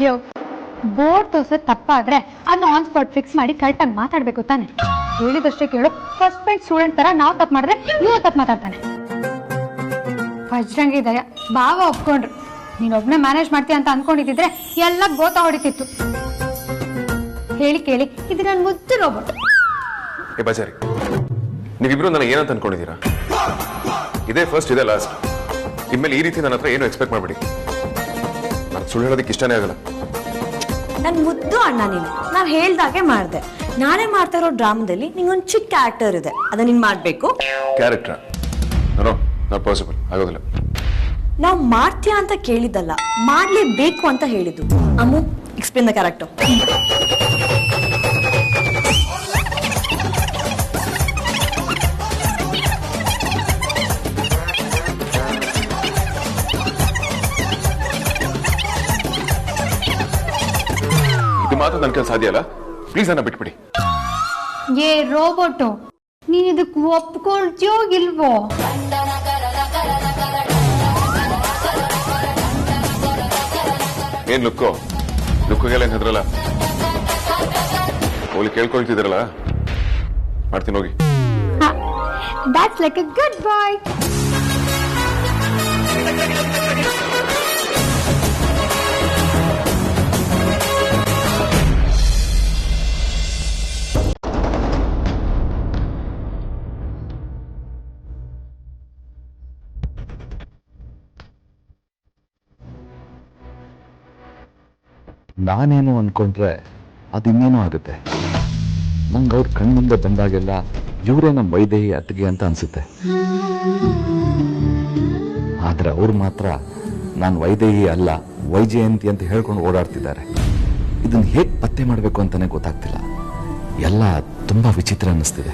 ಯೋ board ತೋರ್ಸೋದು ತಪ್ಪಾದ್ರೆ ಅದನ್ನ on spot fix ಮಾಡಿ ಕರೆಕ್ಟಾಗಿ ಮಾತಾಡ್ಬೇಕು ತಾನೆ. ಹೇಳಿದಷ್ಟೇ ಕೇಳು. ಫಸ್ಟ್ ಬೆಂಚ್ ಸ್ಟೂಡೆಂಟ್ ತರ ನಾವು ತಪ್ಪು ಮಾಡಿದ್ರೆ ನೀವು ತಪ್ಪು ಮಾತಾಡ್ತಾನೆ. ವಜ್ರಂಗಿ ದಯ ಬಾವ ಒಪ್ಕೊಂಡ್ರು. ನೀನೊಬ್ನೇ ಮ್ಯಾನೇಜ್ ಮಾಡ್ತೀಯ ಅಂತ ಅನ್ಕೊಂಡಿದ್ರೆ ಎಲ್ಲ ಗೋತಾ ಹೊಡಿತಿತ್ತು. ಹೇಳಿ ಕೇಳಿ ಇದು ನನ್ನ ಮುದ್ದು ರೋಬೋಟ್. ಬಜಾರಿ ನೀವಿಬ್ರು ನನಗೆ ಏನಂತ ಅನ್ಕೊಂಡಿದ್ದೀರಾ? ಇದೇ ಫಸ್ಟ್ ಇದೇ ಲಾಸ್ಟ್. ಇನ್ಮೇಲೆ ಈ ರೀತಿ ನನ್ನ ಹತ್ರ ಏನು ಎಕ್ಸ್ಪೆಕ್ಟ್ ಮಾಡಬೇಡಿ. ನಾನು ಸುಳ್ಳು ಹೇಳೋದಕ್ಕೆ ಇಷ್ಟನೇ ಆಗಲ್ಲ. ನನ್ ಮುದ್ದು ಅಣ್ಣ ನೀನು. ನಾವ್ ಹೇಳ್ದಾಗೆ ಮಾಡ್ದೆ. ನಾಳೆ ಮಾಡ್ತಾ ಇರೋ ಡ್ರಾಮಾದಲ್ಲಿ ನಿಂಗೊಂದು ಚಿಕ್ಕ ಕ್ಯಾರೆಕ್ಟರ್ ಇದೆ, ಅದನ್ನ ನೀನ್ ಮಾಡ್ಬೇಕು. ಕ್ಯಾರೆಕ್ಟರ್ ನಾಟ್ ಪಾಸಿಬಲ್, ಆಗೋದಿಲ್ಲ. ನಾವ್ ಮಾಡ್ತೀಯಾ ಅಂತ ಕೇಳಿದ್ದಲ್ಲ, ಮಾಡ್ಲೇಬೇಕು ಅಂತ ಹೇಳಿದ್ದು. ಅಮ್ಮು, ಎಕ್ಸ್ಪ್ಲೇನ್ ದ ಕ್ಯಾರೆಕ್ಟರ್. ಇದು ಮಾತ್ರ ನನ್ನ ಕೆಲಸ ಸಾಧ್ಯ ಅಲ್ಲ. ಪ್ಲೀಸ್ ಅನ್ನ ಬಿಟ್ಬಿಡಿ. ಏ ರೋಬೋಟು, ನೀನ್ ಇದಕ್ಕೆ ಒಪ್ಕೊಳ್ತೀಯೋ ಇಲ್ವೋ? ಏನ್ ಲುಕ್ಕೋಗೆಲ್ಲ ಏನ್ ಹೆದ್ರಲ್ಲ. ಹೋಗಿ ಕೇಳ್ಕೊಳ್ತಿದ್ರಲ್ಲ, ಮಾಡ್ತೀನಿ ಹೋಗಿ. That's like a good boy. ನಾನೇನು ಅನ್ಕೊಂಡ್ರೆ ಅದಿನ್ನೇನೋ ಆಗುತ್ತೆ. ನಂಗೆ ಅವ್ರ ಕಣ್ಣಿಂದ ಬಂದಾಗೆಲ್ಲ ಇವರೇ ನಮ್ಮ ವೈದೇಹಿ ಅತ್ತಿಗೆ ಅಂತ ಅನ್ಸುತ್ತೆ. ಆದ್ರೆ ಅವ್ರು ಮಾತ್ರ ನಾನು ವೈದೇಹಿ ಅಲ್ಲ ವೈಜಯಂತಿ ಅಂತ ಹೇಳ್ಕೊಂಡು ಓಡಾಡ್ತಿದ್ದಾರೆ. ಇದನ್ನ ಹೇಗೆ ಪತ್ತೆ ಮಾಡಬೇಕು ಅಂತಾನೆ ಗೊತ್ತಾಗ್ತಿಲ್ಲ. ಎಲ್ಲ ತುಂಬಾ ವಿಚಿತ್ರ ಅನ್ನಿಸ್ತಿದೆ.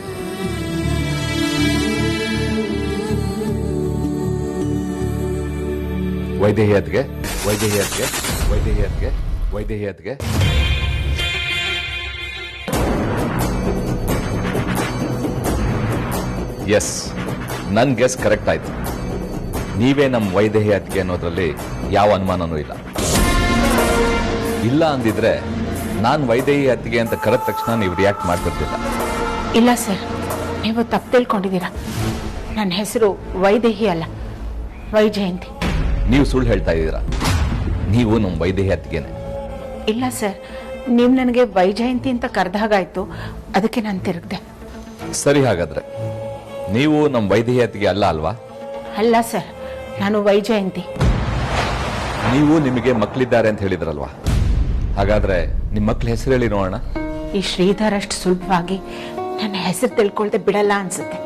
ವೈದೇಹಿ ಅತ್ತಿಗೆ, ವೈದೇಹಿ ಅತ್ತಿಗೆ, ವೈದೇಹಿ ಅತ್ತಿಗೆ, ವೈದೇಹಿ ಅತ್ತಿಗೆ. ಎಸ್, ನನ್ ಗೆಸ್ ಕರೆಕ್ಟ್ ಆಯ್ತು. ನೀವೇ ನಮ್ಮ ವೈದೇಹಿ ಅತ್ತಿಗೆ ಅನ್ನೋದ್ರಲ್ಲಿ ಯಾವ ಅನುಮಾನನೂ ಇಲ್ಲ. ಇಲ್ಲ ಅಂದಿದ್ರೆ ನಾನು ವೈದೇಹಿ ಅತ್ತಿಗೆ ಅಂತ ಕರೆದ ತಕ್ಷಣ ನೀವು ರಿಯಾಕ್ಟ್ ಮಾಡ್ತಿರ್ತಿಲ್ಲ. ಇಲ್ಲ ಸರ್, ನೀವು ತಪ್ಪು ತಿಳ್ಕೊಂಡಿದ್ದೀರಾ. ನನ್ನ ಹೆಸರು ವೈದೇಹಿ ಅಲ್ಲ, ವೈಜಯಂತಿ. ನೀವು ಸುಳ್ಳು ಹೇಳ್ತಾ ಇದ್ದೀರಾ. ನೀವು ನಮ್ಮ ವೈದೇಹಿ ಅತ್ತಿಗೆನೆ. ಇಲ್ಲ ಸರ್, ನೀವು ನನಗೆ ವೈಜಯಂತಿ ಅಂತ ಕರೆದಾಗಾಯ್ತು, ಅದಕ್ಕೆ ನಾನು ತಿರುಗ್ದೆ. ಸರಿ, ಹಾಗಾದ್ರೆ ನೀವು ನಮ್ಮ ವೈದೇಹಿ ಅತ್ತಿಗೆ ಅಲ್ಲ ಅಲ್ವಾ? ಅಲ್ಲ ಸರ್, ನಾನು ವೈಜಯಂತಿ. ನೀವು ನಿಮಗೆ ಮಕ್ಕಳಿದ್ದಾರೆ ಅಂತ ಹೇಳಿದ್ರಲ್ವಾ? ಹಾಗಾದ್ರೆ ನಿಮ್ಮ ಮಕ್ಕಳ ಹೆಸರು ಹೇಳಿ ನೋಡೋಣ. ಈ ಶ್ರೀಧರ್ ಅಷ್ಟು ಸುಲಭವಾಗಿ ನನ್ನ ಹೆಸರು ತಿಳ್ಕೊಳ್ದೆ ಬಿಡಲ್ಲ ಅನ್ಸುತ್ತೆ.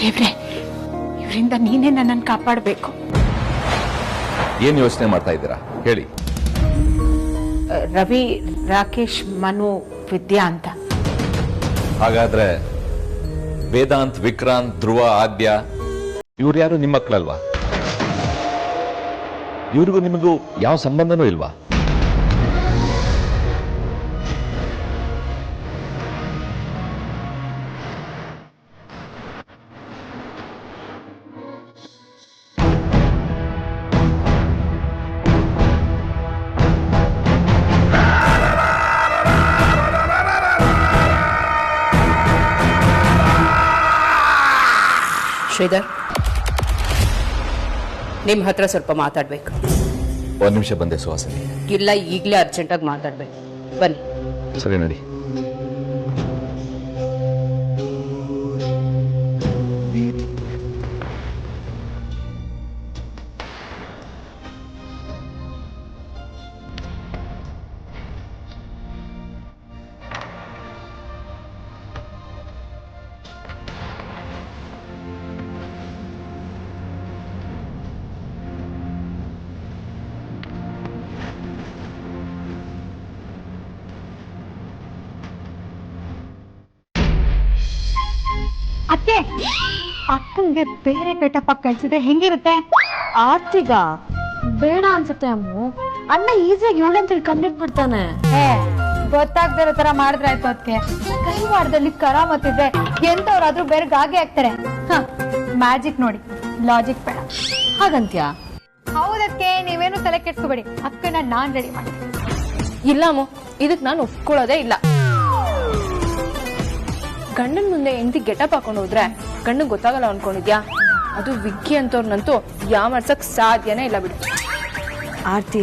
ದೇವ್ರೆ, ಇವರಿಂದ ನೀನೇ ನನ್ನನ್ನು ಕಾಪಾಡಬೇಕು. ಏನ್ ಯೋಚನೆ ಮಾಡ್ತಾ ಇದ್ದೀರಾ ಹೇಳಿ. ರವಿ, ರಾಕೇಶ್, ಮನು, ವಿದ್ಯಾ ಅಂತ. ಹಾಗಾದ್ರೆ ವೇದಾಂತ್, ವಿಕ್ರಾಂತ್, ಧ್ರುವ, ಆದ್ಯ ಇವ್ರು ಯಾರು ನಿಮ್ಮ ಮಕ್ಕಳಲ್ವಾ? ಇವ್ರಿಗೂ ನಿಮಗೂ ಯಾವ ಸಂಬಂಧನೂ ಇಲ್ವಾ? ಶ್ರೀಧರ್, ನಿಮ್ಮ ಹತ್ರ ಸ್ವಲ್ಪ ಮಾತಾಡ್ಬೇಕು. ಒಂದ್ ನಿಮಿಷ ಬಂದೆ ಸುಹಾಸಿನಿ. ಇಲ್ಲ, ಈಗಲೇ ಅರ್ಜೆಂಟಾಗಿ ಮಾತಾಡ್ಬೇಕು. ಬನ್ನಿ. ಸರಿ, ನಡಿ. ಅತ್ತೆ, ಅಕ್ಕಂಗೆ ಬೇರೆ ಕೆಟ್ಟಪ್ಪ ಕಳ್ಸಿದ್ರೆ ಹೆಂಗಿರುತ್ತೆ? ಆರ್ತಿಗ ಬೇಡ ಅನ್ಸುತ್ತೆ ಅಮ್ಮು. ಅಣ್ಣ ಈಸಿಯಾಗಿ ಇವಳಂತ ಕಂಪ್ಲೀಟ್ ಬಿಡ್ತಾನೆ. ಗೊತ್ತಾಗ್ದಿರೋ ತರ ಮಾಡಿದ್ರೆ ಆಯ್ತು. ಅದಕ್ಕೆ ಕೈವಾಡದಲ್ಲಿ ಕರಾಮತ್ತಿದ್ರೆ ಎಂತವ್ರಾದ್ರೂ ಬೆರಗಾಗಿ ಆಗ್ತಾರೆ. ಮ್ಯಾಜಿಕ್ ನೋಡಿ, ಲಾಜಿಕ್ ಬೇಡ. ಹಾಗಂತ್ಯಾ? ಹೌದಕ್ಕೆ ನೀವೇನು ತಲೆ ಕೆಡ್ಸ್ಕೋಬೇಡಿ. ಅಕ್ಕನ ನಾನ್ ರೆಡಿ ಮಾಡ್ತೀನಿ. ಇಲ್ಲ ಅಮ್ಮ, ಇದಕ್ ನಾನು ಒಪ್ಕೊಳ್ಳೋದೇ ಇಲ್ಲ. ಗಂಡನ್ ಮುಂದೆ ಹೆಂಡತಿ ಗೆಟಪ್ ಹಾಕೊಂಡು ಹೋದ್ರೆ ಗಂಡನ್ ಗೊತ್ತಾಗಲ್ಲ ಅನ್ಕೊಂಡಿದ್ಯಾ? ಅದು ವಿಕ್ಕಿ ಅಂತವ್ರನ್ನಂತೂ ಯಾಮರ್ಸಕ್ ಸಾಧ್ಯನೇ ಇಲ್ಲ ಬಿಡು. ಆರ್ತಿ,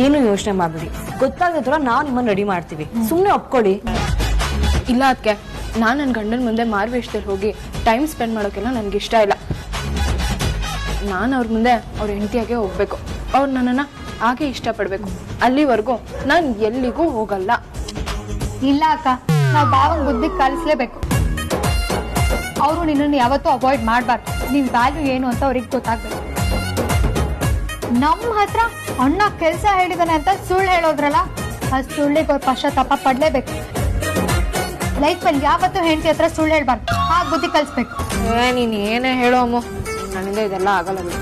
ಏನು ಯೋಚನೆ ಮಾಡ್ಬಿಡಿ, ಗೊತ್ತಾಗದ್ರ ನಾವು ನಿಮ್ಮನ್ನ ರೆಡಿ ಮಾಡ್ತೀವಿ, ಸುಮ್ನೆ ಒಪ್ಕೊಳ್ಳಿ. ಇಲ್ಲ ಅದಕ್ಕೆ ನಾನು ನನ್ನ ಗಂಡನ ಮುಂದೆ ಮಾರ್ವೇಷದಲ್ಲಿ ಹೋಗಿ ಟೈಮ್ ಸ್ಪೆಂಡ್ ಮಾಡೋಕೆಲ್ಲ ನನಗೆ ಇಷ್ಟ ಇಲ್ಲ. ನಾನು ಅವ್ರ ಮುಂದೆ ಅವ್ರ ಹೆಂಡತಿಯಾಗೆ ಹೋಗ್ಬೇಕು, ಅವ್ರು ನನ್ನನ್ನು ಹಾಗೆ ಇಷ್ಟಪಡಬೇಕು. ಅಲ್ಲಿವರೆಗೂ ನಾನು ಎಲ್ಲಿಗೂ ಹೋಗಲ್ಲ. ಇಲ್ಲ ಅಕ್ಕ, ನಾವು ಭಾವಂಗ್ ಬುದ್ಧಿ ಕಲಿಸ್ಲೇಬೇಕು. ಅವರು ನಿನ್ನನ್ನು ಯಾವತ್ತೂ ಅವಾಯ್ಡ್ ಮಾಡಬಾರ್ದು. ನಿನ್ ವ್ಯಾಲ್ಯೂ ಏನು ಅಂತ ಅವ್ರಿಗೆ ಗೊತ್ತಾಗ್ಬೇಕು. ನಮ್ಮ ಹತ್ರ ಅಣ್ಣ ಕೆಲಸ ಹೇಳಿದಾನೆ ಅಂತ ಸುಳ್ಳು ಹೇಳೋದ್ರಲ್ಲ, ಆ ಸುಳ್ಳಿಗೆ ಅವ್ರು ಪಶ್ಚಾತ್ತಾಪ ಪಡ್ಲೇಬೇಕು. ಲೈಫಲ್ಲಿ ಯಾವತ್ತೂ ಹೆಂಡತಿ ಹತ್ರ ಸುಳ್ಳು ಹೇಳ್ಬಾರ್ದು, ಹಾಗೆ ಬುದ್ಧಿ ಕಲಿಸ್ಬೇಕು. ನೀನು ಏನೇ ಹೇಳೋ ಅಮ್ಮ, ನನ್ನಿಂದ ಇದೆಲ್ಲ ಆಗಲ್ಲ ಬಿಡು.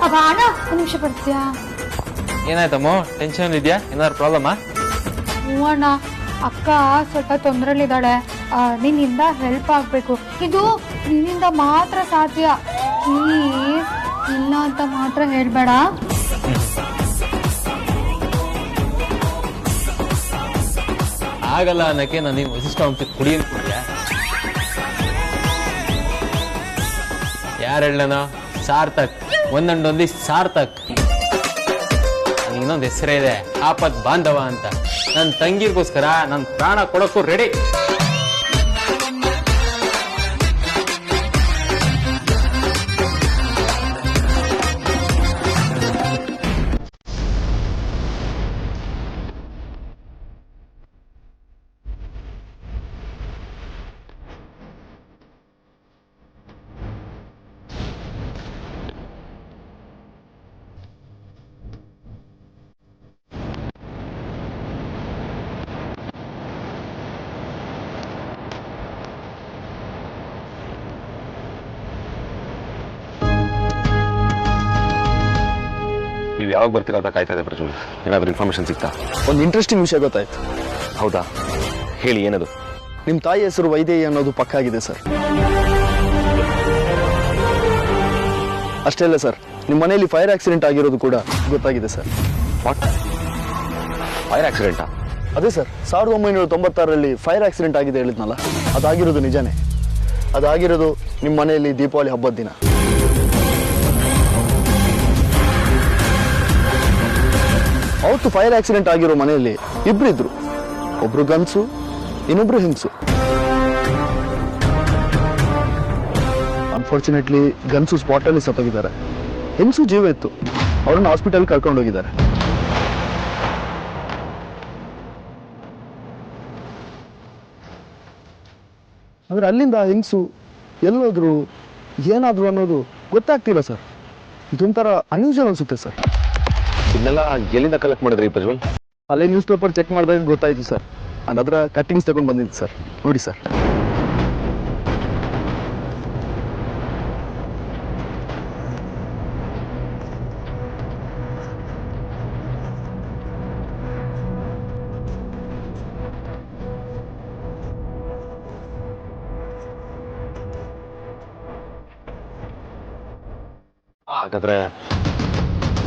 ಅವ ಅಣ್ಣ ಒಂದು ನಿಮಿಷ ಬರ್ತೀಯಾ? ಏನಾಯ್ತಮ್ಮ, ಟೆನ್ಷನ್ ಇದೆಯಾ? ಏನಾದ್ರು ಪ್ರಾಬ್ಲಮಾ? ಹ್ಞೂ ಅಣ್ಣ, ಅಕ್ಕ ಸ್ವಲ್ಪ ತೊಂದರೆಲಿದ್ದಾಳೆ. ನಿನ್ನಿಂದ ಹೆಲ್ಪ್ ಆಗ್ಬೇಕು. ಇದು ನಿನ್ನಿಂದ ಮಾತ್ರ ಸಾಧ್ಯ. ಇಲ್ಲ ಅಂತ ಮಾತ್ರ ಹೇಳ್ಬೇಡ. ಆಗಲ್ಲ ಅನ್ನಕ್ಕೆ ನಾನು ವಸಿಷ್ಠ ಅಂತ ಕುಡಿ ಅಂದ್ಕೊಂಡ್ಯಾ? ಯಾರು ಹೇಳನ? ಸಾರ್ಥಕ್, ಒಂದೊಂದೊಂದಿ ಸಾರ್ಥಕ್. ಇನ್ನೊಂದು ಹೆಸರೇ ಇದೆ, ಆಪತ್ ಬಾಂಧವ ಅಂತ. ನನ್ನ ತಂಗಿರ್ಗೋಸ್ಕರ ನನ್ನ ಪ್ರಾಣ ಕೊಡೋಕ್ಕೂ ರೆಡಿ. ನೀವು ಯಾವಾಗ ಬರ್ತೀರಾ ಅಂತ ಕಾಯ್ತಾ ಇದೆ ಪ್ರಜ್ವಲ್. ಏನಾದರೂ ಇನ್ಫಾರ್ಮೇಶನ್ ಸಿಗ್ತಾ? ಒಂದು ಇಂಟ್ರೆಸ್ಟಿಂಗ್ ವಿಷಯ ಗೊತ್ತಾಯ್ತು. ಹೌದಾ? ಹೇಳಿ, ಏನದು? ನಿಮ್ಮ ತಾಯಿ ಹೆಸರು ವೈದೇಹಿ ಅನ್ನೋದು ಪಕ್ಕಾಗಿದೆ ಸರ್. ಅಷ್ಟೇ ಅಲ್ಲ ಸರ್, ನಿಮ್ಮ ಮನೆಯಲ್ಲಿ ಫೈರ್ ಆಕ್ಸಿಡೆಂಟ್ ಆಗಿರೋದು ಕೂಡ ಗೊತ್ತಾಗಿದೆ ಸರ್. ವಾಟ್? ಫೈರ್ ಆಕ್ಸಿಡೆಂಟಾ? ಅದೇ ಸರ್, 1996ರಲ್ಲಿ ಫೈರ್ ಆಕ್ಸಿಡೆಂಟ್ ಆಗಿದೆ ಹೇಳಿದ್ನಲ್ಲ, ಅದಾಗಿರೋದು ನಿಜಾನೇ. ಅದಾಗಿರೋದು ನಿಮ್ಮ ಮನೆಯಲ್ಲಿ ದೀಪಾವಳಿ ಹಬ್ಬದ ದಿನ. ಅವತ್ತು ಫೈರ್ ಆಕ್ಸಿಡೆಂಟ್ ಆಗಿರೋ ಮನೆಯಲ್ಲಿ ಇಬ್ರು ಇದ್ರು. ಒಬ್ರು ಗಂಡಸು, ಇನ್ನೊಬ್ರು ಹೆಂಗಸು. ಅನ್ಫಾರ್ಚುನೇಟ್ಲಿ ಗಂಡಸು ಸ್ಪಾಟಲ್ಲಿ ಸತ್ತೋಗಿದ್ದಾರೆ. ಹೆಂಗಸು ಜೀವ ಇತ್ತು, ಅವ್ರನ್ನ ಹಾಸ್ಪಿಟಲ್ ಕರ್ಕೊಂಡು ಹೋಗಿದ್ದಾರೆ. ಆದರೆ ಅಲ್ಲಿಂದ ಹೆಂಗಸು ಎಲ್ಲೋದ್ರು, ಏನಾದ್ರು ಅನ್ನೋದು ಗೊತ್ತಾಗ್ತಿಲ್ಲ ಸರ್. ಇದೊಂಥರ ಅನ್ಯೂಜುವಲ್ ಅನ್ಸುತ್ತೆ ಸರ್. ಇದನ್ನೆಲ್ಲ ಎಲ್ಲಿಂದ ಕಲೆಕ್ಟ್ ಮಾಡಿದ್ರಿ ಪ್ರಜ್ವಲ್? ಅಲ್ಲೇ ನ್ಯೂಸ್ ಪೇಪರ್ ಚೆಕ್ ಮಾಡಿದಾಗ ಗೊತ್ತಾಯ್ತು ಸರ್. ಅದರ ಕಟ್ಟಿಂಗ್ಸ್ ತಗೊಂಡು ಬಂದಿದ್ದು ಸರ್. ನೋಡಿ ಸರ್. ಹಾಗಾದ್ರೆ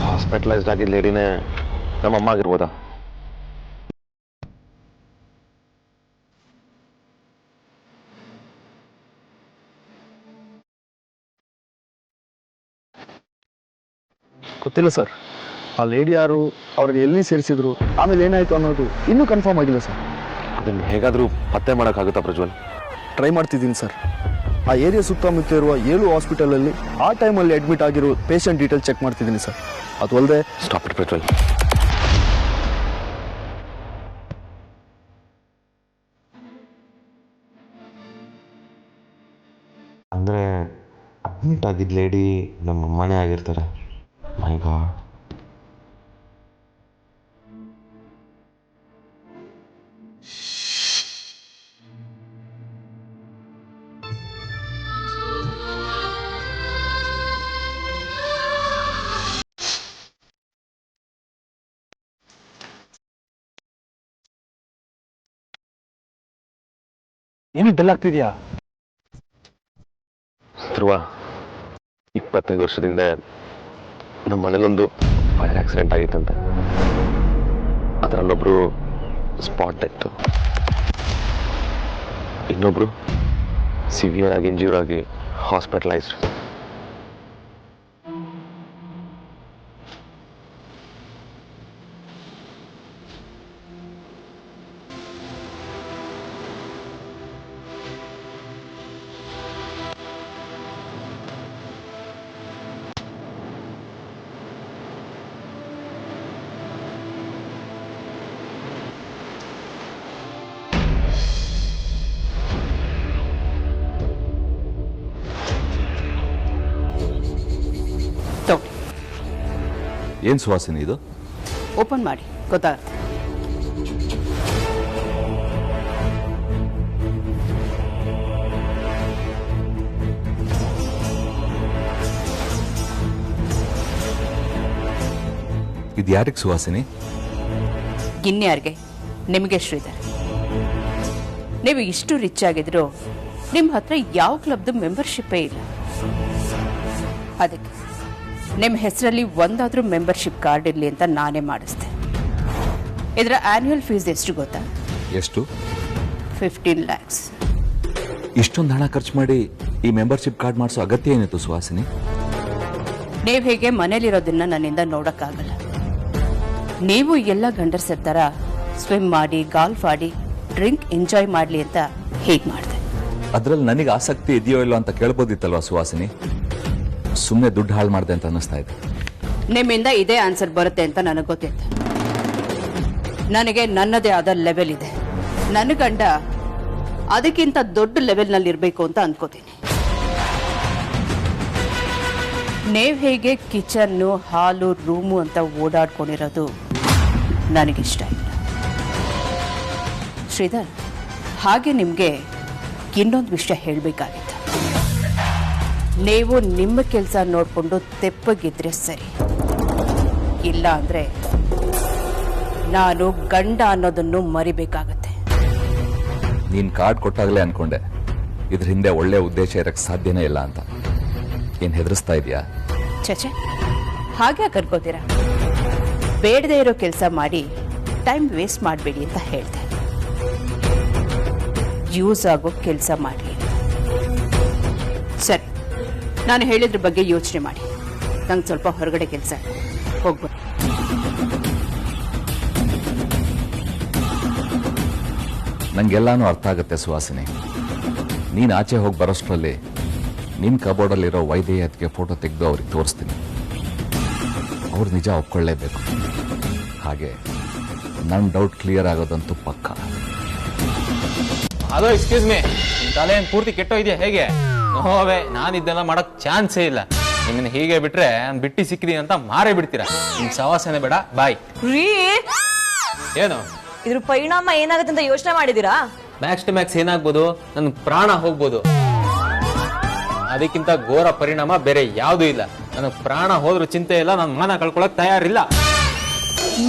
ಹಾಸ್ಪಿಟಲೈಸ್ಡ್ ಆಗಿದ್ದ ಲೇಡಿನೇ ನಮ್ಮ ಅಮ್ಮ ಆಗಿರ್ಬೋದಾ? ಗೊತ್ತಿಲ್ಲ ಸರ್. ಆ ಲೇಡಿ ಯಾರು, ಅವ್ರಿಗೆ ಎಲ್ಲಿ ಸೇರಿಸಿದ್ರು, ಆಮೇಲೆ ಏನಾಯ್ತು ಅನ್ನೋದು ಇನ್ನೂ ಕನ್ಫರ್ಮ್ ಆಗಿಲ್ಲ ಸರ್. ಅದನ್ನು ಹೇಗಾದರೂ ಪತ್ತೆ ಮಾಡೋಕ್ಕಾಗುತ್ತಾ ಪ್ರಜ್ವಲ್? ಟ್ರೈ ಮಾಡ್ತಿದ್ದೀನಿ ಸರ್. ಆ ಏರಿಯಾ ಸುತ್ತಮುತ್ತ ಇರುವ 7 ಹಾಸ್ಪಿಟಲಲ್ಲಿ ಆ ಟೈಮಲ್ಲಿ ಅಡ್ಮಿಟ್ ಆಗಿರೋ ಪೇಷಂಟ್ ಡೀಟೇಲ್ ಚೆಕ್ ಮಾಡ್ತಿದ್ದೀನಿ ಸರ್. ಅದು ಅಲ್ಲದೆ ಸ್ಟಾಪ್ ಇಟ್ ಪ್ರಜ್ವಲ್. ಅಂದರೆ ಅಡ್ಮಿಟ್ ಆಗಿದ್ದ ಲೇಡಿ ನಮ್ಮ ಅಮ್ಮನೇ ಆಗಿರ್ತಾರೆ. ಮೈ ಗಾಡ್. ಏನು ಡಲ್ ಆಗ್ತಿದ್ಯಾ? ಧ್ರುವ, 25 ವರ್ಷದಿಂದ ನಮ್ಮ ಮನೇಲೊಂದು ಫೈರ್ ಆಕ್ಸಿಡೆಂಟ್ ಆಗಿತ್ತಂತೆ. ಅದರಲ್ಲೊಬ್ರು ಸ್ಪಾಟ್ ಡೆತ್ತು, ಇನ್ನೊಬ್ರು ಸಿವಿಯರ್ ಆಗಿ ಇಂಜ್ಯೂರ್ ಆಗಿ ಹಾಸ್ಪಿಟಲೈಸ್ಡ್. ಏನ್ ಸುವಾಸಿನಿ ಇದು? ಓಪನ್ ಮಾಡಿ ಗೊತ್ತಾಗುತ್ತೆ. ಇದು ಯಾರಿಗೆ ಸುವಾಸಿನಿ? ಇನ್ಯಾರಿಗೆ? ನಿಮಗೆ ಶ್ರೀಧರ್. ನೀವು ಇಷ್ಟು ರಿಚ್ ಆಗಿದ್ರು ನಿಮ್ಮ ಹತ್ರ ಯಾವ ಕ್ಲಬ್ದು ಮೆಂಬರ್ಶಿಪ್ಪೇ ಇಲ್ಲ. ಅದಕ್ಕೆ ನಿಮ್ಮ ಹೆಸರಲ್ಲಿ ಒಂದಾದ್ರೂ ಮೆಂಬರ್ಶಿಪ್ ಕಾರ್ಡ್ ಇರಲಿ ಅಂತ ನಾನೇ ಮಾಡಿಸ್ದೆ. ಇದರ ಆನ್ಯುವಲ್ ಫೀಸ್ ಎಷ್ಟು ಗೊತ್ತಾ? ಎಷ್ಟು? 15 lakhs. ಇಷ್ಟೊಂದು ಹಣ ಖರ್ಚು ಮಾಡಿ ಈ ಮೆಂಬರ್ಶಿಪ್ ಕಾರ್ಡ್ ಮಾಡಿಸೋ ಅಗತ್ಯ ಏನಿತ್ತು ಸುಹಾಸಿನಿ? ನೀವು ಹೇಗೆ ಮನೇಲಿರೋದನ್ನ ನನ್ನಿಂದ ನೋಡಕ್ಕಾಗಲ್ಲ. ನೀವು ಎಲ್ಲ ಗಂಡಸರ ಥರ ಸ್ವಿಮ್ ಮಾಡಿ, ಗಾಲ್ಫ್ ಆಡಿ, ಡ್ರಿಂಕ್ ಎಂಜಾಯ್ ಮಾಡಲಿ ಅಂತ ಹೇಗೆ ಮಾಡಿದೆ. ಅದ್ರಲ್ಲಿ ನನಗೆ ಆಸಕ್ತಿ ಇದೆಯೋ ಇಲ್ಲೋ ಅಂತ ಕೇಳ್ಬೋದಿತ್ತಲ್ವಾ ಸುಹಾಸಿನಿ? ಸುಮ್ಮನೆ ದುಡ್ಡು ಹಾಳು ಮಾಡಿದೆ ಅಂತ ಅನ್ನಿಸ್ತಾ ಇದೆ. ನಿಮ್ಮಿಂದ ಇದೇ ಆನ್ಸರ್ ಬರುತ್ತೆ ಅಂತ ನನಗೆ ಗೊತ್ತಿತ್ತು. ನನಗೆ ನನ್ನದೇ ಆದ ಲೆವೆಲ್ ಇದೆ. ನನ್ನ ಗಂಡ ಅದಕ್ಕಿಂತ ದೊಡ್ಡ ಲೆವೆಲ್ನಲ್ಲಿ ಇರಬೇಕು ಅಂತ ಅನ್ಕೋತೀನಿ. ನೀವು ಹೇಗೆ ಕಿಚನ್ನು, ಹಾಲು, ರೂಮು ಅಂತ ಓಡಾಡ್ಕೊಂಡಿರೋದು ನನಗಿಷ್ಟ ಇಲ್ಲ. ಶ್ರೀಧರ್, ಹಾಗೆ ನಿಮಗೆ ಇನ್ನೊಂದು ವಿಷಯ ಹೇಳಬೇಕಾಗಿತ್ತು. ನೀವು ನಿಮ್ಮ ಕೆಲಸ ನೋಡಿಕೊಂಡು ತೆಪ್ಪಗಿದ್ರೆ ಸರಿ, ಇಲ್ಲ ಅಂದ್ರೆ ನಾನು ಗಂಡ ಅನ್ನೋದನ್ನು ಮರಿಬೇಕಾಗತ್ತೆ. ನೀನ್ ಕಾರ್ಡ್ ಕೊಟ್ಟಾಗಲೇ ಅನ್ಕೊಂಡೆ ಇದ್ರ ಹಿಂದೆ ಒಳ್ಳೆ ಉದ್ದೇಶ ಇರಕ್ಕೆ ಸಾಧ್ಯನೇ ಇಲ್ಲ ಅಂತ. ಏನ್ ಹೆದರಿಸ್ತಾ ಇದೆಯಾ? ಚಚೆ, ಹಾಗೆ ಕರ್ಕೋತೀರಾ? ಬೇಡದೇ ಇರೋ ಕೆಲಸ ಮಾಡಿ ಟೈಮ್ ವೇಸ್ಟ್ ಮಾಡಬೇಡಿ ಅಂತ ಹೇಳ್ದೆ. ಯೂಸ್ ಆಗೋ ಕೆಲಸ ಮಾಡಲಿ. ಸರಿ, ನಾನು ಹೇಳಿದ್ರ ಬಗ್ಗೆ ಯೋಚನೆ ಮಾಡಿ. ನಂಗೆ ಸ್ವಲ್ಪ ಹೊರಗಡೆ ಕೆಲಸ ಹೋಗ್ಬೋದು. ನಂಗೆಲ್ಲಾನು ಅರ್ಥ ಆಗುತ್ತೆ ಸುಹಾಸಿನಿ. ನೀನ್ ಆಚೆ ಹೋಗಿ ಬರೋಷ್ಟರಲ್ಲಿ ನಿನ್ ಕಬೋರ್ಡಲ್ಲಿರೋ ವೈದ್ಯಕ್ಕೆ ಫೋಟೋ ತೆಗೆದು ಅವ್ರಿಗೆ ತೋರಿಸ್ತೀನಿ. ಅವ್ರು ನಿಜ ಒಪ್ಕೊಳ್ಳೇಬೇಕು. ಹಾಗೆ ನನ್ನ ಡೌಟ್ ಕ್ಲಿಯರ್ ಆಗೋದಂತೂ ಪಕ್ಕ. ಅದು ಎಕ್ಸ್ಕ್ಯೂಸ್ ಮೀ, ನಿನ್ ತಲೆ ಏನ್ ಪೂರ್ತಿ ಕೆಟ್ಟೋ ಇದೆಯಾ ಹೇಗೆ? ನೋವೇ, ನಾನು ಇದೆಲ್ಲ ಮಾಡಕ್ ಚಾನ್ಸೇ ಇಲ್ಲ. ನಿಮ್ಮನ್ನ ಹೀಗೆ ಬಿಟ್ರೆ ಬಿಟ್ಟಿ ಸಿಕ್ಕಿದೀನಿ ಅಂತ ಮಾರೇ ಬಿಡ್ತೀರಾ. ನಿಮ್ ಸವಾಸನೆ ಬೇಡ, ಬಾಯ್. ಏನು ಇದ್ರ ಪರಿಣಾಮ ಏನಾಗುತ್ತೆ ಅಂತ ಯೋಚನೆ ಮಾಡಿದೀರಾ? ಮ್ಯಾಕ್ಸ್ ಟು ಮ್ಯಾಕ್ಸ್ ಏನಾಗ್ಬೋದು? ನನ್ನ ಪ್ರಾಣ ಹೋಗ್ಬೋದು. ಅದಕ್ಕಿಂತ ಘೋರ ಪರಿಣಾಮ ಬೇರೆ ಯಾವ್ದು ಇಲ್ಲ. ನನ್ನ ಪ್ರಾಣ ಹೋದ್ರೂ ಚಿಂತೆ ಇಲ್ಲ, ನನ್ನ ಮಾನ ಕಳ್ಕೊಳಕ್ ತಯಾರಿಲ್ಲ.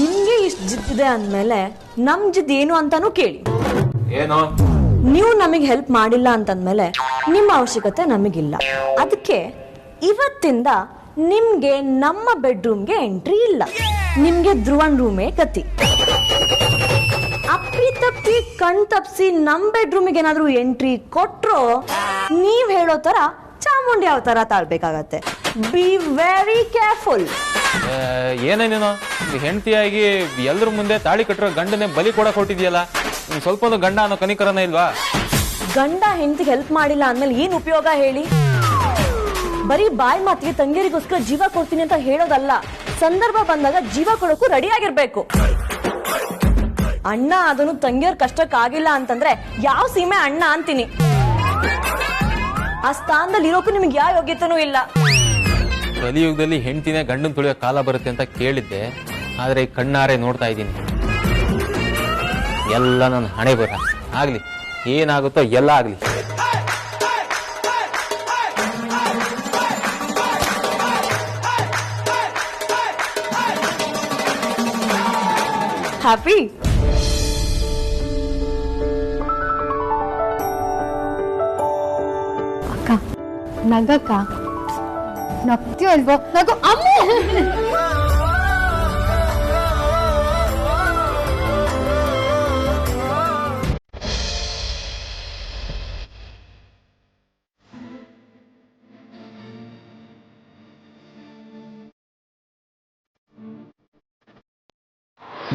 ನಿಮ್ಗೆ ಇಷ್ಟು ಜಿದ್ದಿದೆ ಅಂದ್ಮೇಲೆ ನಮ್ ಜಿದ್ ಏನು ಅಂತಾನು ಕೇಳಿ. ಏನು? ನೀವು ನಮಗೆ ಹೆಲ್ಪ್ ಮಾಡಿಲ್ಲ ಅಂತಂದ್ಮೇಲೆ ನಿಮ್ಮ ಅವಶ್ಯಕತೆ ನಮಗಿಲ್ಲ. ಅದಕ್ಕೆ ಇವತ್ತಿಂದ ನಿಮ್ಗೆ ನಮ್ಮ ಬೆಡ್ರೂಮ್ಗೆ ಎಂಟ್ರಿ ಇಲ್ಲ. ನಿಮ್ಗೆ ಧ್ರುವನ್ ರೂಮೇ ಗತಿ. ಅಪ್ಪಿ ತಪ್ಪಿ ಕಣ್ ತಪ್ಸಿ ನಮ್ ಬೆಡ್ರೂಮಿಗೆ ಏನಾದ್ರೂ ಎಂಟ್ರಿ ಕೊಟ್ರೋ ನೀವ್ ಹೇಳೋ ತರ ಚಾಮುಂಡಿ ಅವತಾರ ತಾಳ್ಬೇಕಾಗತ್ತೆ. Be very careful. ಏನೇನೇನೋ ಹೆಂಡತಿಯಾಗಿ ಎಲ್ರ ಮುಂದೆ ತಾಳಿ ಕಟ್ಟಿರೋ ಗಂಡನೇ ಬಲಿ ಕೊಡಕ್ ಹೊಟ್ಟಿದ್ಯಲ್ಲ. ಸ್ವಲ್ಪ ಗಂಡ ಅನ್ನೋ ಕನಿಕರನ ಇಲ್ವಾ? ಗಂಡ ಹೆಂಡತಿಗೆ ಹೆಲ್ಪ್ ಮಾಡಿಲ್ಲ ಅಂದ್ಮೇಲೆ ಏನ್ ಉಪಯೋಗ ಹೇಳಿ? ಬರೀ ಬಾಯಿ ಮಾತಿಗೆ ತಂಗಿಯರಿಗೋಸ್ಕರ ಜೀವ ಕೊಡ್ತೀನಿ ಅಂತ ಹೇಳೋದಲ್ಲ. ಸಂದರ್ಭ ಬಂದಾಗ ಜೀವ ಕೊಡೋಕು ರೆಡಿ ಆಗಿರ್ಬೇಕು. ಅಣ್ಣ ಅದನ್ನು ತಂಗಿಯರ್ ಕಷ್ಟಕ್ಕಾಗಿಲ್ಲ ಅಂತಂದ್ರೆ ಯಾವ ಸೀಮೆ ಅಣ್ಣ ಅಂತೀನಿ. ಆ ಸ್ಥಾನದಲ್ಲಿ ಇರೋಕು ನಿಮ್ಗೆ ಯಾವ ಯೋಗ್ಯತೆನೂ ಇಲ್ಲ. ಕಲಿಯುಗದಲ್ಲಿ ಹೆಂಡತಿನೇ ಗಂಡನ್ ತುಳಿಯೋ ಕಾಲ ಬರುತ್ತೆ ಅಂತ ಕೇಳಿದ್ದೆ, ಆದ್ರೆ ಕಣ್ಣಾರೆ ನೋಡ್ತಾ ಇದ್ದೀನಿ. ಎಲ್ಲ ನನ್ನ ಹಣೆ ಬರ ಆಗ್ಲಿ, ಏನಾಗುತ್ತೋ ಎಲ್ಲ ಆಗ್ಲಿ. ಹ್ಯಾಪಿ? ಅಕ್ಕ ನಗಕ್ಕ, ನಗ್ತೀಯೋ ಅಲ್ವೋ? ನಗು. ಅಮ್ಮ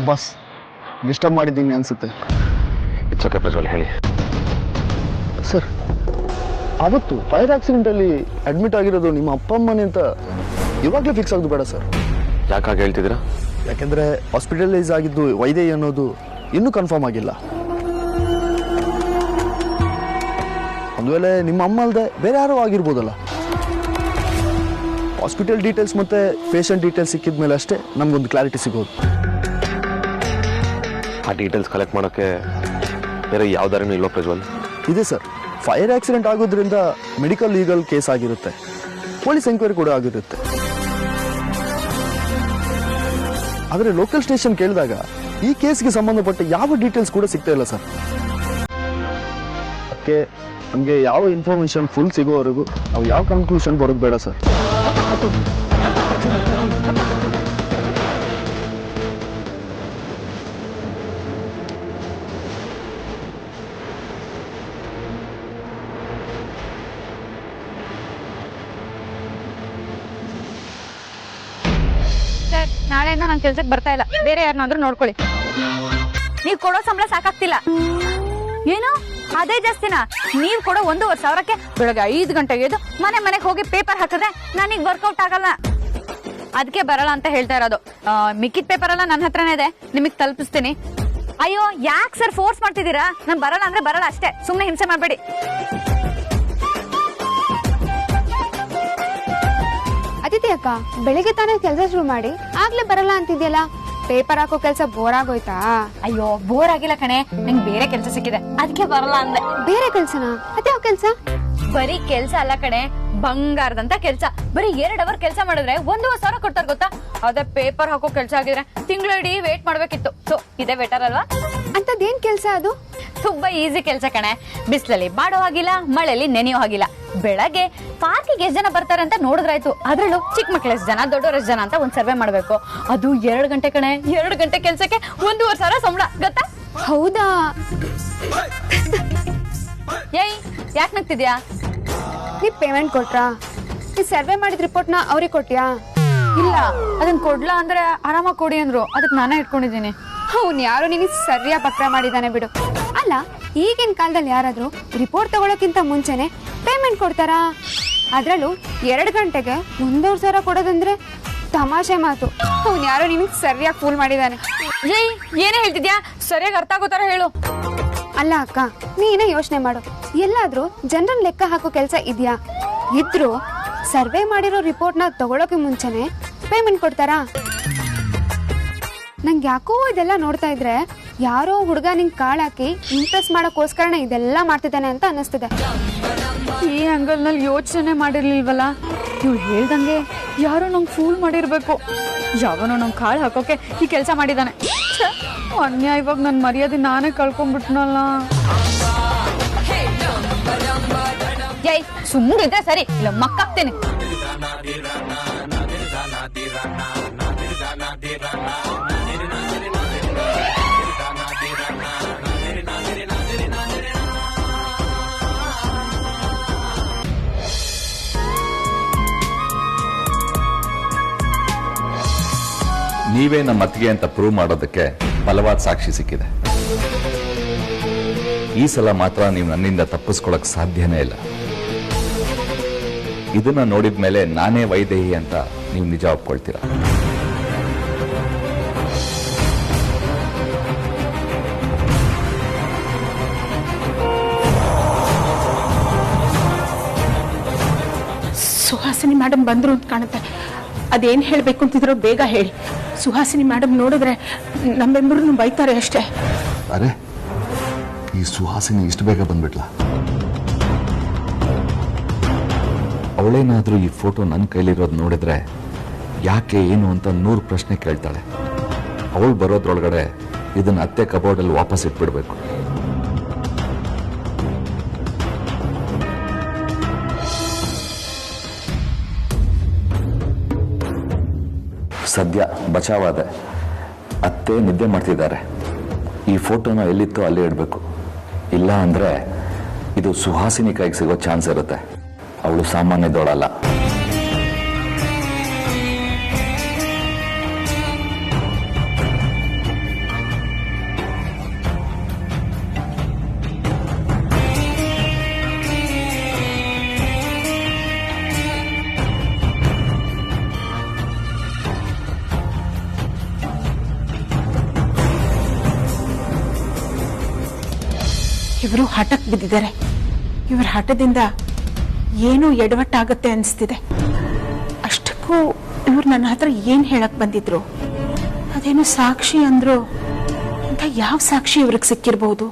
ಬಸ್ ಡಿಸ್ಟರ್ಬ್ ಮಾಡಿದ್ದೀನಿ ಅನ್ಸುತ್ತೆ. ಇಟ್ಸ್ ಓಕೆ ಪ್ರಜ್ವಲ್, ಹೇಳಿ. ಸರ್, ಅವತ್ತು ಫೈರ್ ಆಕ್ಸಿಡೆಂಟಲ್ಲಿ ಅಡ್ಮಿಟ್ ಆಗಿರೋದು ನಿಮ್ಮ ಅಪ್ಪ ಅಮ್ಮನೇ ಅಂತ ಇವಾಗಲೇ ಫಿಕ್ಸ್ ಆಗೋದು ಬೇಡ ಸರ್. ಯಾಕಾಗಿ ಹೇಳ್ತಿದ್ದೀರಾ? ಯಾಕೆಂದರೆ ಹಾಸ್ಪಿಟಲೈಸ್ ಆಗಿದ್ದು ವೈದ್ಯ ಅನ್ನೋದು ಇನ್ನೂ ಕನ್ಫರ್ಮ್ ಆಗಿಲ್ಲ. ಒಂದು ವೇಳೆ ನಿಮ್ಮ ಅಮ್ಮ ಅಲ್ಲದೆ ಬೇರೆ ಯಾರೋ ಆಗಿರ್ಬೋದಲ್ಲ. ಹಾಸ್ಪಿಟಲ್ ಡೀಟೇಲ್ಸ್ ಮತ್ತು ಪೇಷಂಟ್ ಡೀಟೇಲ್ಸ್ ಸಿಕ್ಕಿದ ಮೇಲೆ ಅಷ್ಟೇ ನಮಗೊಂದು ಕ್ಲಾರಿಟಿ ಸಿಗೋದು. ಆ ಡೀಟೇಲ್ಸ್ ಕಲೆಕ್ಟ್ ಮಾಡೋಕ್ಕೆ ಬೇರೆ ಯಾವ್ದಾರೇನೂ ಇಲ್ವೋ ಪ್ರಜ್ವಲ್? ಇದೆ ಸರ್. ಫೈರ್ ಆಕ್ಸಿಡೆಂಟ್ ಆಗೋದ್ರಿಂದ ಮೆಡಿಕಲ್ ಲೀಗಲ್ ಕೇಸ್ ಆಗಿರುತ್ತೆ, ಪೊಲೀಸ್ ಎಂಕ್ವೈರಿ ಕೂಡ ಆಗಿರುತ್ತೆ. ಆದರೆ ಲೋಕಲ್ ಸ್ಟೇಷನ್ ಕೇಳಿದಾಗ ಈ ಕೇಸ್ಗೆ ಸಂಬಂಧಪಟ್ಟ ಯಾವ ಡೀಟೇಲ್ಸ್ ಕೂಡ ಸಿಗ್ತಾ ಇಲ್ಲ ಸರ್. ಅದಕ್ಕೆ ನಮಗೆ ಯಾವ ಇನ್ಫಾರ್ಮೇಶನ್ ಫುಲ್ ಸಿಗೋವರೆಗೂ ನಾವು ಯಾವ ಕನ್ಕ್ಲೂಷನ್ ಬರೋದು ಬೇಡ ಸರ್. ಸರ್, ನಾಳೆಯಿಂದ ನಾನು ಕೆಲ್ಸಕ್ಕೆ ಬರ್ತಾ ಇಲ್ಲ, ಬೇರೆ ಯಾರನ್ನಾದ್ರೂ ನೋಡ್ಕೊಳ್ಳಿ. ನೀವ್ ಕೊಡೋ ಸಂಬಳ ಸಾಕಾಗ್ತಿಲ್ಲ. ಏನು ಅದೇ ಜಾಸ್ತಿನಾ? ನೀವ್ ಕೊಡೋ 1,500ಕ್ಕೆ ಬೆಳಗ್ಗೆ 5 ಗಂಟೆಗೆ ಎದ್ದು ಮನೆಗೆ ಹೋಗಿ ಪೇಪರ್ ಹಾಕಿದ್ರೆ ನನಗ್ ವರ್ಕೌಟ್ ಆಗಲ್ಲ. ಅದಕ್ಕೆ ಬರಲ್ಲ ಅಂತ ಹೇಳ್ತಾ ಇರೋದು. ಮಿಕ್ಕಿದ ಪೇಪರ್ ಎಲ್ಲ ನನ್ನ ಹತ್ರನೇ ಇದೆ, ನಿಮಗ್ ತಲುಪಿಸ್ತೀನಿ. ಅಯ್ಯೋ ಯಾಕೆ ಸರ್ ಫೋರ್ಸ್ ಮಾಡ್ತಿದ್ದೀರಾ? ನಾನು ಬರಲ್ಲ ಅಂದ್ರೆ ಬರಲ್ಲ ಅಷ್ಟೇ, ಸುಮ್ಮನೆ ಹಿಂಸೆ ಮಾಡಬೇಡಿ. ಅದಿತಿ ಅಕ್ಕ, ಬೆಳಿಗ್ಗೆ ತಾನೇ ಕೆಲಸ ಶುರು ಮಾಡಿ ಆಗ್ಲೇ ಬರಲ್ಲ ಅಂತಿದ್ಯಲ್ಲ, ಪೇಪರ್ ಹಾಕೋ ಕೆಲಸ ಬೋರ್ ಆಗೋಯ್ತಾ? ಅಯ್ಯೋ ಬೋರ್ ಆಗಿಲ್ಲ ಕಣೆ, ನಂಗೆ ಬೇರೆ ಕೆಲಸ ಸಿಕ್ಕಿದೆ, ಅದಕ್ಕೆ ಬರಲ್ಲ ಅಂದೆ. ಬೇರೆ ಕೆಲ್ಸನಾ? ಅದ್ಯಾವ ಕೆಲ್ಸ? ಬರೀ ಕೆಲ್ಸ ಅಲ್ಲ ಕಣೆ, ಬಂಗಾರದಂತ ಕೆಲ್ಸ. ಬರೀ 2 ಅವರ್ ಕೆಲಸ ಮಾಡಿದ್ರೆ 1,500 ಕೊಡ್ತಾರ ಗೊತ್ತಾ? ಅದೇ ಪೇಪರ್ ಹಾಕೋ ಕೆಲಸ ಆಗಿದ್ರೆ ತಿಂಗಳು ಇಡೀ ವೇಟ್ ಮಾಡ್ಬೇಕಿತ್ತು. ಸೊ ಇದೇ ಬೆಟರ್ ಅಲ್ವಾ? ಅಂತದೇನ್ ಕೆಲ್ಸ ಅದು? ತುಂಬಾ ಈಸಿ ಕೆಲಸ ಕಣೆ. ಬಿಸಿಲಲ್ಲಿ ಮಾಡೋ ಹಾಗಿಲ್ಲ, ಮಳೆಯಲ್ಲಿ ನೆನೆಯೋ ಹಾಗಿಲ್ಲ. ಬೆಳಗ್ಗೆ ಪಾರ್ಕಿಗೆ ಎಷ್ಟು ಜನ ಬರ್ತಾರೆ ಅಂತ ನೋಡಿದ್ರಾಯ್ತು. ಅದ್ರಲ್ಲೂ ಚಿಕ್ಕ ಮಕ್ಳು ಎಷ್ಟು ಜನ, ದೊಡ್ಡವ್ರು ಎಷ್ಟು ಜನ ಅಂತ ಒಂದ್ ಸರ್ವೆ ಮಾಡ್ಬೇಕು. ಅದು 2 ಗಂಟೆ ಕಣೆ. 2 ಗಂಟೆ ಕೆಲ್ಸಕ್ಕೆ 1,500 ಸಂಬಳ ಗೊತ್ತಾ? ಹೌದಾ? ಏಯ್ ಯಾಕೆ ನಗ್ತಿದ್ಯಾ? ನೀ ಪೇಮೆಂಟ್ ಕೊಟ್ರಾ? ಈ ಸರ್ವೆ ಮಾಡಿದ ರಿಪೋರ್ಟ್ನ ಅವ್ರಿಗೆ ಕೊಟ್ಯಾ? ಇಲ್ಲ, ಅದನ್ನ ಕೊಡ್ಲಾ ಅಂದ್ರೆ ಆರಾಮಾಗಿ ಕೊಡಿ ಅಂದ್ರು, ಅದಕ್ಕೆ ನಾನೇ ಇಟ್ಕೊಂಡಿದ್ದೀನಿ. ಅವ್ನು ಯಾರೋ ನಿನಗೆ ಸರಿಯಾಗಿ ಪತ್ರ ಮಾಡಿದಾನೆ ಬಿಡು. ಅಲ್ಲ, ಈಗಿನ ಕಾಲದಲ್ಲಿ ಯಾರಾದ್ರೂ ರಿಪೋರ್ಟ್ ತಗೊಳಕ್ಕಿಂತ ಮುಂಚೆನೆ ಪೇಮೆಂಟ್ ಕೊಡ್ತಾರಾ? ಅದ್ರಲ್ಲೂ 2 ಗಂಟೆಗೆ 1,500 ಕೊಡೋದಂದ್ರೆ ತಮಾಷೆ ಮಾತು. ಅವ್ನು ಯಾರೋ ನಿನಗೆ ಸರಿಯಾಗಿ ಫೂಲ್ ಮಾಡಿದಾನೆ. ಏಯ್ ಏನೇ ಹೇಳ್ತಿದ್ಯಾ? ಸರಿಯಾಗಿ ಅರ್ಥ ಆಗೋ ತರ ಹೇಳು. ಅಲ್ಲ ಅಕ್ಕ, ನೀನೇ ಯೋಚನೆ ಮಾಡು. ಎಲ್ಲಾದ್ರೂ ಜನರನ್ನ ಲೆಕ್ಕ ಹಾಕೋ ಕೆಲಸ ಇದೆಯಾ? ಇದ್ರು ಸರ್ವೆ ಮಾಡಿರೋ ರಿಪೋರ್ಟ್ನ ತಗೊಳಕ್ಕೆ ಮುಂಚೆನೆ ಪೇಮೆಂಟ್ ಕೊಡ್ತಾರಾ? ನಂಗೆ ಯಾಕೋ ಇದೆಲ್ಲ ನೋಡ್ತಾ ಇದ್ರೆ ಯಾರೋ ಹುಡುಗ ನಿಂಗೆ ಕಾಳಾಕಿ ಇಂಪ್ರೆಸ್ ಮಾಡೋಕ್ಕೋಸ್ಕರನೇ ಇದೆಲ್ಲ ಮಾಡ್ತಿದ್ದಾನೆ ಅಂತ ಅನ್ನಿಸ್ತಿದೆ. ಈ ಆಂಗಲ್ ನಲ್ಲಿ ಯೋಚನೆ ಮಾಡಿರ್ಲಿಲ್ವಲ್ಲ. ಇವ್ಳು ಹೇಳ್ದಂಗೆ ಯಾರೋ ನಂಗೆ ಫೂಲ್ ಮಾಡಿರ್ಬೇಕು. ಯಾವನೋ ನಂಗೆ ಕಾಳು ಹಾಕೋಕೆ ಈ ಕೆಲಸ ಮಾಡಿದಾನೆ. ಅನ್ಯಾಯವಾಗ ನನ್ನ ಮರ್ಯಾದೆ ನಾನೇ ಕಳ್ಕೊಂಡ್ಬಿಟ್ನಲ್ಲ. ಏಯ್ ಸುಮ್ಮನಿದ್ರೆ ಸರಿ, ಇಲ್ಲ ಮಕ್ಕಾಗ್ತೇನೆ. ನೀವೇ ನಮ್ಮ ಅತ್ತಿಗೆ ಅಂತ ಪ್ರೂವ್ ಮಾಡೋದಕ್ಕೆ ಬಲವಾದ ಸಾಕ್ಷಿ ಸಿಕ್ಕಿದೆ. ಈ ಸಲ ಮಾತ್ರ ನೀವು ನನ್ನಿಂದ ತಪ್ಪಿಸ್ಕೊಳಕ್ ಸಾಧ್ಯನೇ ಇಲ್ಲ. ಇದನ್ನ ನೋಡಿದ ಮೇಲೆ ನಾನೇ ವೈದೇಹಿ ಅಂತ ನೀವು ನಿಜ ಒಪ್ಕೊಳ್ತೀರಾ? ಸುಹಾಸಿನಿ ಮೇಡಮ್ ಬಂದ್ರು ಅಂತ ಕಾಣುತ್ತೆ. ಅದೇನ್ ಹೇಳ್ಬೇಕು ಅಂತಿದ್ರು ಬೇಗ ಹೇಳಿ. ಸುಹಾಸಿನಿ ಮೇಡಮ್ ನೋಡಿದ್ರೆ ನಮ್ಮೆಂಬರನ್ನು ಬೈತಾರೆ ಅಷ್ಟೇ. ಅರೆ, ಈ ಸುಹಾಸಿನಿ ಇಷ್ಟು ಬೇಗ ಬಂದ್ಬಿಟ್ಲ? ಅವಳೇನಾದ್ರೂ ಈ ಫೋಟೋ ನನ್ನ ಕೈಲಿರೋದು ನೋಡಿದ್ರೆ ಯಾಕೆ ಏನು ಅಂತ 100 ಪ್ರಶ್ನೆ ಕೇಳ್ತಾಳೆ. ಅವಳು ಬರೋದ್ರೊಳಗಡೆ ಇದನ್ನ ಅತ್ತೆ ಕಬೋರ್ಡಲ್ಲಿ ವಾಪಸ್ ಇಟ್ಬಿಡ್ಬೇಕು. ಸದ್ಯ ಬಚಾವಾದೆ. ಅತ್ತೆ ನಿದ್ದೆ ಮಾಡ್ತಿದ್ದಾರೆ. ಈ ಫೋಟೋನ ಎಲ್ಲಿತ್ತೋ ಅಲ್ಲೇ ಇಡಬೇಕು. ಇಲ್ಲ ಅಂದ್ರೆ ಇದು ಸುಹಾಸಿನಿ ಕೈಗೆ ಸಿಗೋ ಚಾನ್ಸ್ ಇರುತ್ತೆ. ಅವಳು ಸಾಮಾನ್ಯದವಳಲ್ಲ. ಇವರು ಹಠಕ್ಕೆ ಬಿದ್ದಿದ್ದಾರೆ. ಇವರ ಹಠದಿಂದ ಏನೋ ಎಡವಟ್ಟಾಗತ್ತೆ ಅನಿಸ್ತಿದೆ. ಅಷ್ಟಕ್ಕೂ ಇವ್ರು ನನ್ನ ಹತ್ರ ಏನ್ ಹೇಳಕ್ ಬಂದಿದ್ರು? ಅದೇನೋ ಸಾಕ್ಷಿ ಅಂದ್ರು. ಅಂತ ಯಾವ ಸಾಕ್ಷಿ ಇವ್ರಿಗೆ ಸಿಕ್ಕಿರ್ಬೋದು?